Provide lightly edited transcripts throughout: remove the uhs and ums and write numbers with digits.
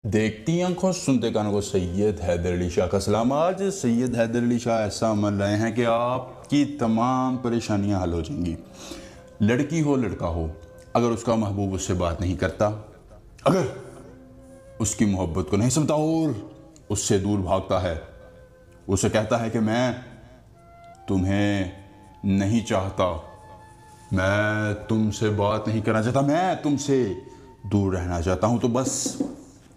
देखती आंखों सुनते कानों को सैयद हैदर अली शाह का सलाम। आज सैयद हैदर अली शाह ऐसा अमल लाए हैं कि आपकी तमाम परेशानियां हल हो जाएंगी। लड़की हो लड़का हो, अगर उसका महबूब उससे बात नहीं करता, अगर उसकी मोहब्बत को नहीं समझता और उससे दूर भागता है, उसे कहता है कि मैं तुम्हें नहीं चाहता, मैं तुमसे बात नहीं करना चाहता, मैं तुमसे दूर रहना चाहता हूं, तो बस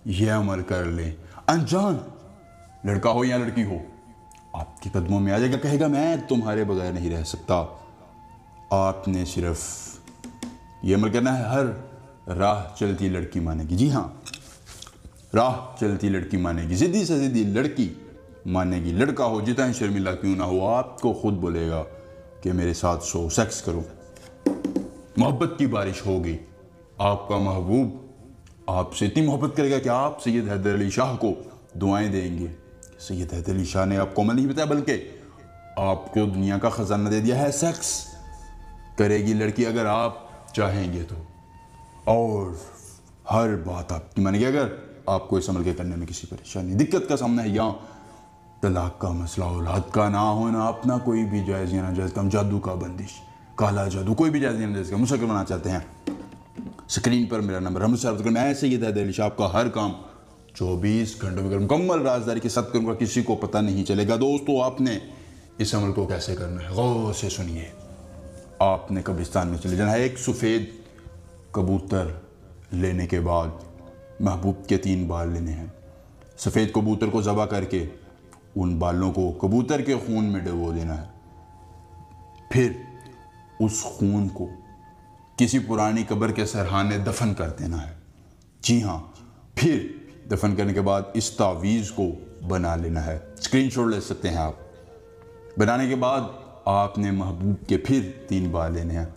यह अमल कर ले। अनजान लड़का हो या लड़की हो, आपके कदमों में आ जाएगा, कहेगा मैं तुम्हारे बगैर नहीं रह सकता। आपने सिर्फ ये अमल करना है। हर राह चलती लड़की मानेगी। जी हाँ, राह चलती लड़की मानेगी, जिद्दी से जिद्दी लड़की मानेगी। लड़का हो जितना शर्मिला क्यों ना हो, आपको खुद बोलेगा कि मेरे साथ सो, सेक्स करो। मोहब्बत की बारिश होगी। आपका महबूब आपसे इतनी मोहब्बत करेगा कि आप सैयद हैदर अली शाह को दुआएं देंगे। सैयद हैदर अली शाह ने आपको अमल नहीं बताया, बल्कि आपको दुनिया का खजाना दे दिया है। सेक्स करेगी लड़की अगर आप चाहेंगे तो, और हर बात आपकी मानेगी अगर आपको इस अमल के करने में किसी परेशानी दिक्कत का सामना है, या तलाक का मसला, औलाद का ना होना, अपना कोई भी जायज़ या नाजायज़ काम, जादू का बंदिश, काला जादू, कोई भी जायज़ या नाजायज़ काम मुस्तकिल बनाना चाहते हैं, स्क्रीन पर मेरा नंबर हम मुझसे मैं सैयद हैदर अली शाह आपका हर काम 24 घंटों में मुकम्मल राजदारी के साथ करूँगा, किसी को पता नहीं चलेगा। दोस्तों, आपने इस अमल को कैसे करना है गौर से सुनिए। आपने कब्रिस्तान में चले जाना है। एक सफ़ेद कबूतर लेने के बाद महबूब के 3 बाल लेने हैं। सफ़ेद कबूतर को ज़बह करके उन बालों को कबूतर के खून में डुबो देना है। फिर उस खून को किसी पुरानी कब्र के सरहाने दफन कर देना है। जी हाँ, फिर दफन करने के बाद इस तावीज़ को बना लेना है। स्क्रीनशॉट ले सकते हैं आप। बनाने के बाद आपने महबूब के फिर 3 बाल लेने हैं।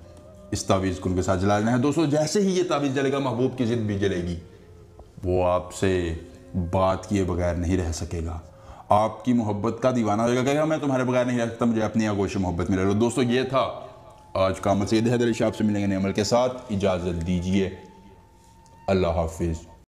इस तावीज़ को उनके साथ जला लेना है। दोस्तों, जैसे ही ये तावीज़ जलेगा, महबूब की ज़िद भी जलेगी। वो आपसे बात किए बगैर नहीं रह सकेगा। आपकी मोहब्बत का दीवाना हो जाएगा, कहेगा मैं तुम्हारे बगैर नहीं रह सकता, मुझे अपनी आगोश मोहब्बत में ले लो। दोस्तों, ये था आज का अमल। सैयद हैदर अली शाह से मिलेंगे नए अमल के साथ। इजाज़त दीजिए। अल्लाह हाफिज़।